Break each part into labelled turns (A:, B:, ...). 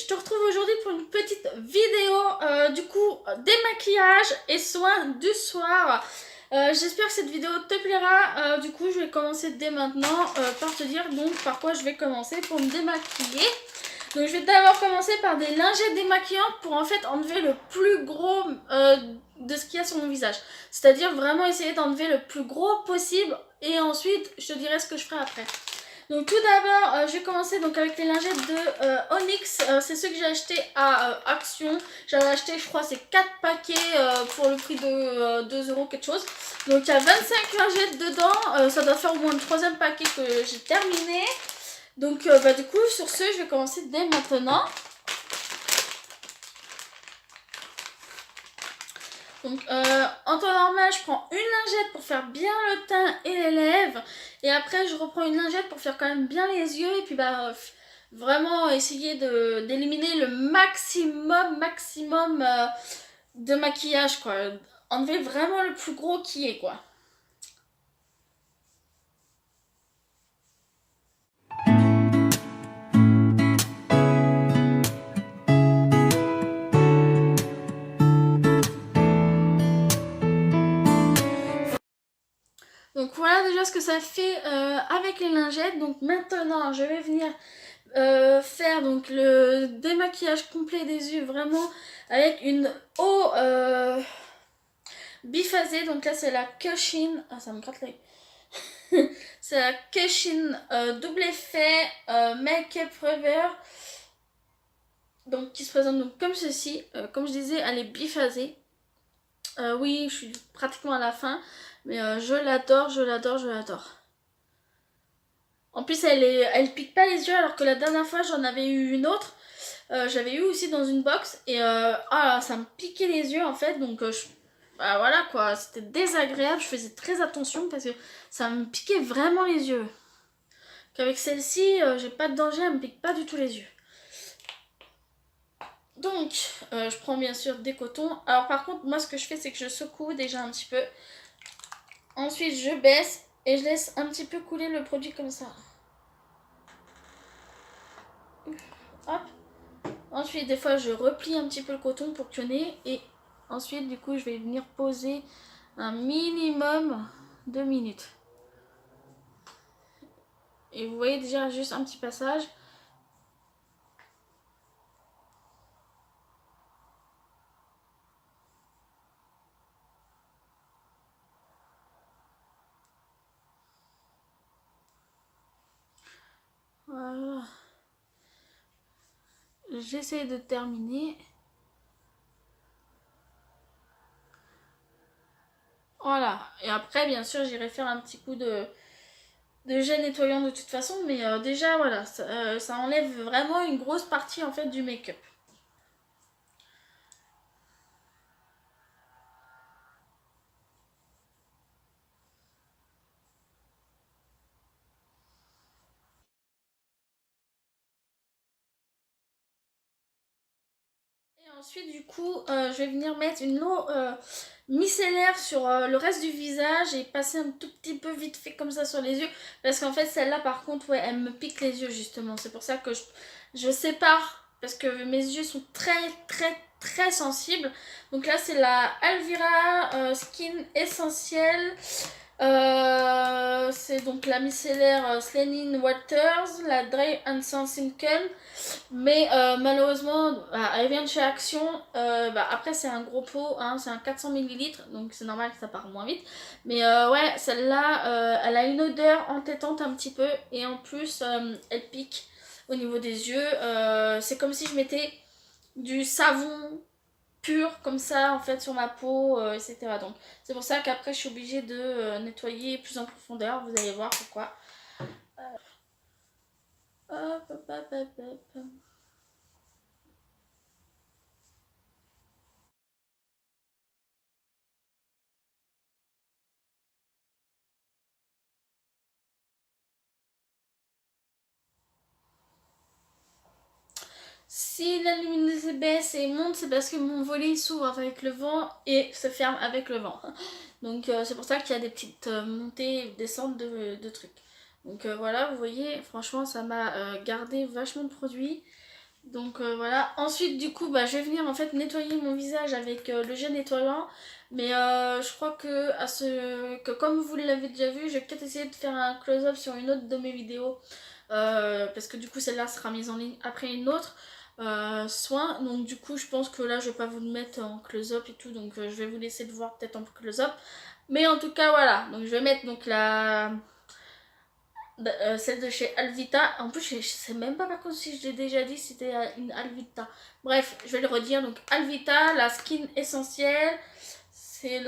A: te retrouve aujourd'hui pour une petite vidéo du coup démaquillage et soins du soir. J'espère que cette vidéo te plaira. Du coup je vais commencer dès maintenant par te dire donc par quoi je vais commencer pour me démaquiller. Donc je vais d'abord commencer par des lingettes démaquillantes pour en fait enlever le plus gros de ce qu'il y a sur mon visage. C'est-à-dire vraiment essayer d'enlever le plus gros possible et ensuite je te dirai ce que je ferai après. Donc tout d'abord, je vais commencer donc avec les lingettes de Onyx. C'est ceux que j'ai acheté à Action. J'avais acheté, je crois, c'est 4 paquets pour le prix de 2 € quelque chose. Donc il y a 25 lingettes dedans. Ça doit faire au moins le 3e paquet que j'ai terminé. Donc du coup, sur ce, je vais commencer dès maintenant. Donc en temps normal je prends une lingette pour faire bien le teint et les lèvres et après je reprends une lingette pour faire quand même bien les yeux et puis vraiment essayer d'éliminer le maximum de maquillage quoi, enlever vraiment le plus gros qui est quoi. Donc voilà déjà ce que ça fait avec les lingettes. Donc maintenant je vais venir faire donc le démaquillage complet des yeux vraiment avec une eau biphasée. Donc là c'est la Cushion, ah ça me gratte l'œil. C'est la Cushion double effet Make-up Forever. Donc qui se présente donc comme ceci. Comme je disais, elle est biphasée. Oui, je suis pratiquement à la fin, mais je l'adore. En plus, elle pique pas les yeux, alors que la dernière fois, j'en avais eu une autre. J'avais eu aussi dans une box, et ça me piquait les yeux en fait, donc voilà quoi, c'était désagréable. Je faisais très attention parce que ça me piquait vraiment les yeux. Qu'avec celle-ci, j'ai pas de danger, elle me pique pas du tout les yeux. Donc, je prends bien sûr des cotons. Alors par contre, moi ce que je fais, c'est que je secoue déjà un petit peu. Ensuite, je baisse et je laisse un petit peu couler le produit comme ça. Hop. Ensuite, des fois, je replie un petit peu le coton pour pionner. Et ensuite, du coup, je vais venir poser un minimum de minutes. Et vous voyez déjà juste un petit passage. Voilà. J'essaie de terminer. Voilà. Et après, bien sûr, j'irai faire un petit coup de gel nettoyant de toute façon. Mais déjà, voilà, ça enlève vraiment une grosse partie en fait du make-up. Ensuite du coup je vais venir mettre une eau micellaire sur le reste du visage et passer un tout petit peu vite fait comme ça sur les yeux, parce qu'en fait celle-là par contre ouais elle me pique les yeux justement, c'est pour ça que je sépare, parce que mes yeux sont très sensibles. Donc là c'est la Alvira Skin Essentiel. C'est donc la micellaire Slanin Waters, la Dry and Silken. Mais malheureusement, elle vient de chez Action. Après, c'est un gros pot, hein, c'est un 400 ml, donc c'est normal que ça parte moins vite. Mais ouais, celle-là, elle a une odeur entêtante un petit peu. Et en plus, elle pique au niveau des yeux. C'est comme si je mettais du savon pur comme ça en fait sur ma peau, etc. Donc c'est pour ça qu'après je suis obligée de nettoyer plus en profondeur. Vous allez voir pourquoi. Hop. Si la luminosité baisse et monte, c'est parce que mon volet s'ouvre avec le vent et se ferme avec le vent. Donc c'est pour ça qu'il y a des petites montées et descentes de trucs. Donc voilà, vous voyez, franchement ça m'a gardé vachement de produits. Donc voilà, ensuite du coup bah, je vais venir en fait nettoyer mon visage avec le gel nettoyant. Mais je crois que comme vous l'avez déjà vu, je vais peut-être essayer de faire un close-up sur une autre de mes vidéos. Parce que du coup celle-là sera mise en ligne après une autre soin. Donc du coup je pense que là je vais pas vous le mettre en close-up et tout. Donc je vais vous laisser le voir peut-être en close-up. Mais en tout cas voilà, donc je vais mettre donc celle de chez Alvita. En plus je sais même pas par contre si je l'ai déjà dit, c'était une Alvita. Bref, je vais le redire. Donc Alvita, la skin essentielle. C'est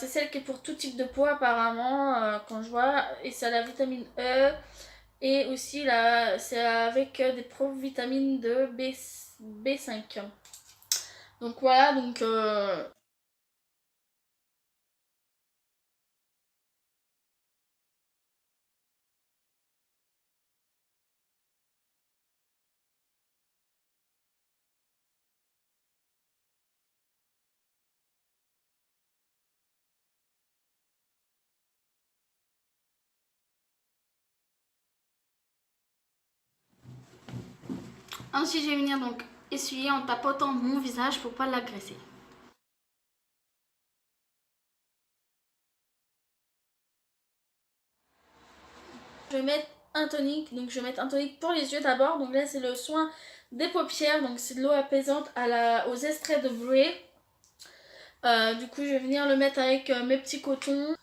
A: celle qui est pour tout type de peau apparemment, quand je vois. Et c'est la vitamine E. Et aussi c'est avec des provitamines de B5. Donc voilà, donc ensuite je vais venir donc essuyer en tapotant mon visage pour pas l'agresser. Je vais mettre un tonique, donc je vais mettre un tonique pour les yeux d'abord. Donc là c'est le soin des paupières, donc c'est de l'eau apaisante aux extraits de bleuet. Du coup je vais venir le mettre avec mes petits cotons.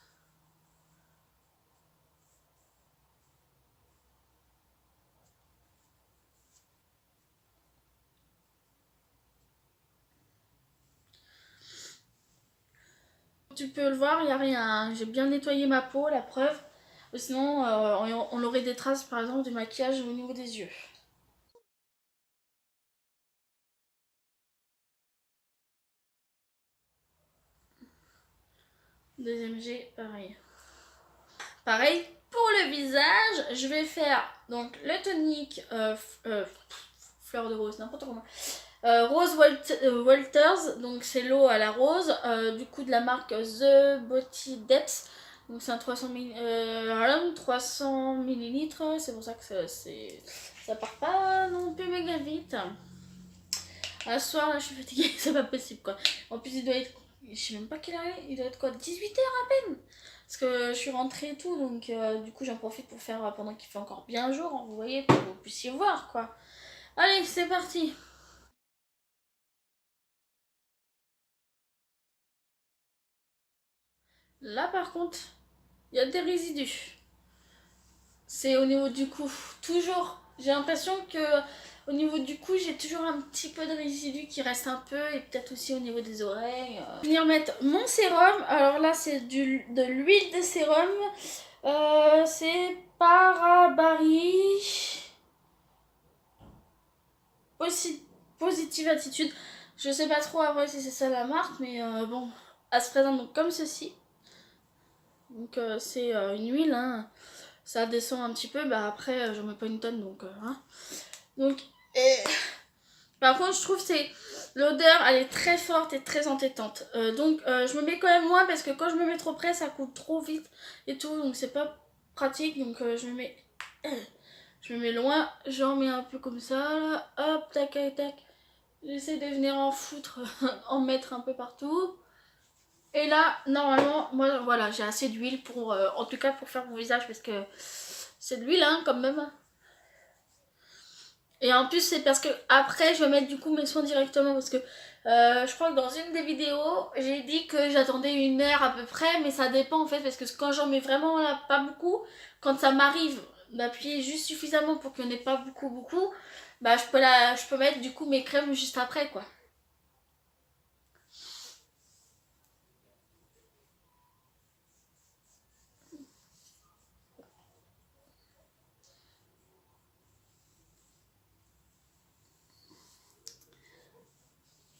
A: Tu peux le voir, il n'y a rien, hein. J'ai bien nettoyé ma peau, la preuve. Sinon on aurait des traces par exemple du maquillage au niveau des yeux. Deuxième jet, pareil. Pareil pour le visage, je vais faire donc le tonique fleur de rose, n'importe comment. Rose Walters, donc c'est l'eau à la rose, du coup de la marque The Body Depth. Donc c'est un 300 millilitres, c'est pour ça que ça part pas non plus méga vite. À ce soir là je suis fatiguée, c'est pas possible quoi. En plus il doit être, je sais même pas quelle heure il doit être quoi, 18h à peine. Parce que je suis rentrée et tout, donc du coup j'en profite pour faire pendant qu'il fait encore bien jour, hein, vous voyez, pour que vous puissiez voir quoi. Allez, c'est parti. Là par contre, il y a des résidus. C'est au niveau du cou. Toujours, j'ai l'impression que au niveau du cou, j'ai toujours un petit peu de résidus qui reste un peu, et peut-être aussi au niveau des oreilles. Je vais venir mettre mon sérum. Alors là, c'est de l'huile de sérum. C'est Parabari Positive Attitude. Je sais pas trop après si c'est ça la marque, mais bon, elle se présente donc comme ceci. Donc c'est une huile, hein. Ça descend un petit peu, bah après j'en mets pas une tonne donc hein. Donc par contre je trouve c'est l'odeur elle est très forte et très entêtante. Donc je me mets quand même moins parce que quand je me mets trop près ça coule trop vite et tout, donc c'est pas pratique. Donc je me mets loin, j'en mets un peu comme ça là, hop tac tac tac. J'essaie de venir en foutre, en mettre un peu partout. Et là, normalement, moi, voilà, j'ai assez d'huile pour, en tout cas, pour faire mon visage parce que c'est de l'huile, hein, quand même. Et en plus, c'est parce que après, je vais mettre du coup mes soins directement parce que je crois que dans une des vidéos, j'ai dit que j'attendais 1 heure à peu près, mais ça dépend en fait parce que quand j'en mets vraiment là, pas beaucoup, quand ça m'arrive d'appuyer juste suffisamment pour qu'il n'y en ait pas beaucoup, bah je peux mettre du coup mes crèmes juste après quoi.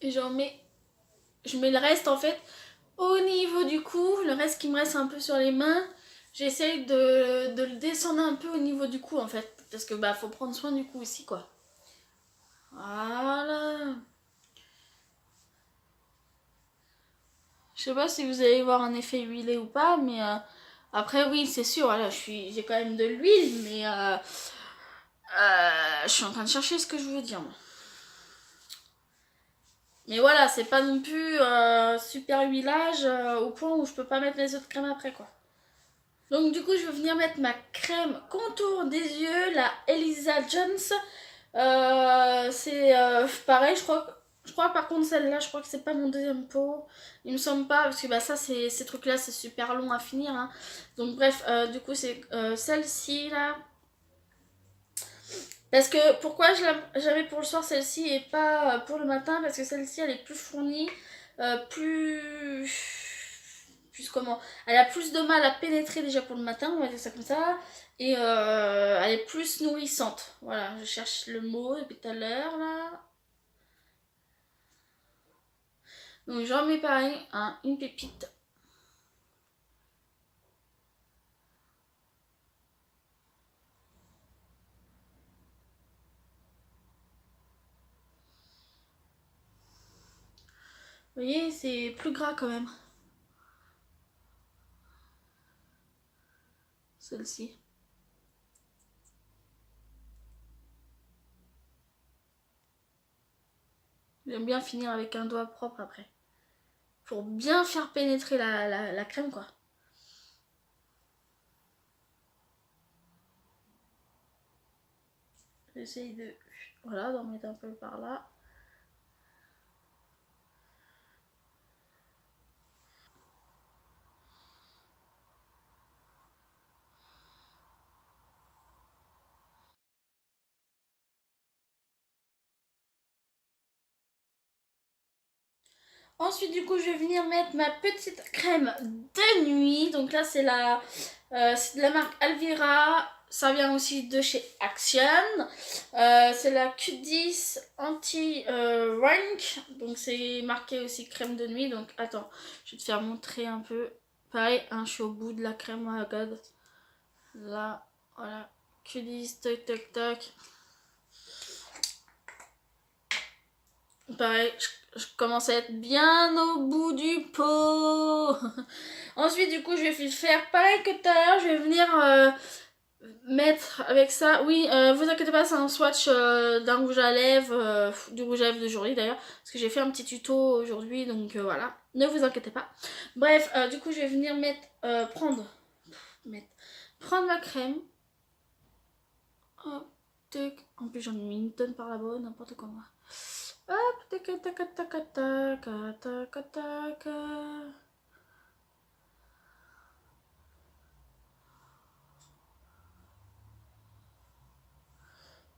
A: Et je mets le reste en fait au niveau du cou, le reste qui me reste un peu sur les mains, j'essaye de le descendre un peu au niveau du cou en fait, parce que bah faut prendre soin du cou aussi quoi. Voilà. Je sais pas si vous allez voir un effet huilé ou pas, mais après oui c'est sûr, voilà, j'ai quand même de l'huile, mais Je suis en train de chercher ce que je veux dire, moi. Mais voilà, c'est pas non plus super huilage au point où je peux pas mettre mes autres crèmes après, quoi. Donc du coup, je vais venir mettre ma crème contour des yeux, la Elisa Jones. C'est pareil, je crois par contre celle-là, je crois que c'est pas mon deuxième pot. Il me semble pas, parce que bah, ça, ces trucs-là, c'est super long à finir. Hein. Donc bref, du coup, c'est celle-ci, là. Parce que pourquoi j'avais pour le soir celle-ci et pas pour le matin? Parce que celle-ci, elle est plus fournie, plus comment, elle a plus de mal à pénétrer déjà pour le matin, on va dire ça comme ça, et elle est plus nourrissante. Voilà, je cherche le mot depuis tout à l'heure là. Donc j'en mets pareil, hein, une pépite. Vous voyez, c'est plus gras quand même. Celle-ci. J'aime bien finir avec un doigt propre après. Pour bien faire pénétrer la crème, quoi. J'essaye de... Voilà, d'en mettre un peu par là. Ensuite, du coup, je vais venir mettre ma petite crème de nuit. Donc là, c'est c'est de la marque Alvira. Ça vient aussi de chez Action. C'est la Q10 Anti-Rank. Donc c'est marqué aussi crème de nuit. Donc attends, je vais te faire montrer un peu. Pareil, hein, je suis au bout de la crème. Oh my god. Là, voilà. Q10, toc toc toc. Pareil, je commence à être bien au bout du pot. Ensuite, du coup, je vais faire pareil que tout à l'heure. Je vais venir mettre avec ça. Oui, vous inquiétez pas, c'est un swatch d'un rouge à lèvres, du rouge à lèvres de journée d'ailleurs. Parce que j'ai fait un petit tuto aujourd'hui, donc voilà. Ne vous inquiétez pas. Bref, du coup, je vais venir prendre ma crème. Hop, tac. En plus, j'en ai mis une tonne par là-bas, n'importe comment. Hop, tac, tac, tac, tac, tac, tac, tac.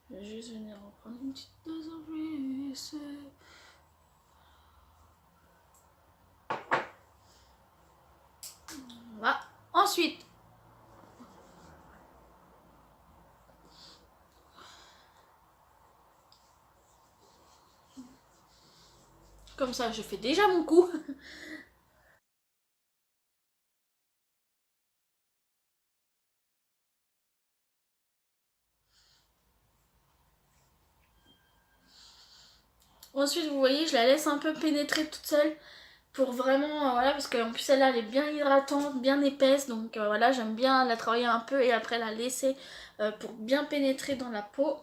A: Je vais juste venir reprendre une petite dose en plus. Voilà. Ensuite, comme ça, je fais déjà mon coup. Ensuite, vous voyez, je la laisse un peu pénétrer toute seule pour vraiment, voilà, parce qu'en plus celle-là, elle est bien hydratante, bien épaisse, donc voilà, j'aime bien la travailler un peu et après la laisser pour bien pénétrer dans la peau.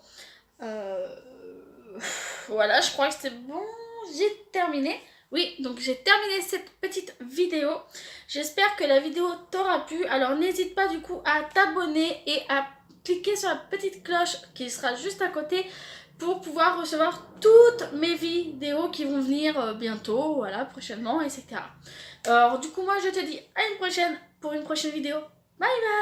A: Voilà, je crois que c'est bon, j'ai terminé. Oui, donc j'ai terminé cette petite vidéo. J'espère que la vidéo t'aura plu. Alors n'hésite pas du coup à t'abonner et à cliquer sur la petite cloche qui sera juste à côté pour pouvoir recevoir toutes mes vidéos qui vont venir bientôt, voilà, prochainement, etc. Alors du coup moi je te dis à une prochaine pour une prochaine vidéo. Bye bye!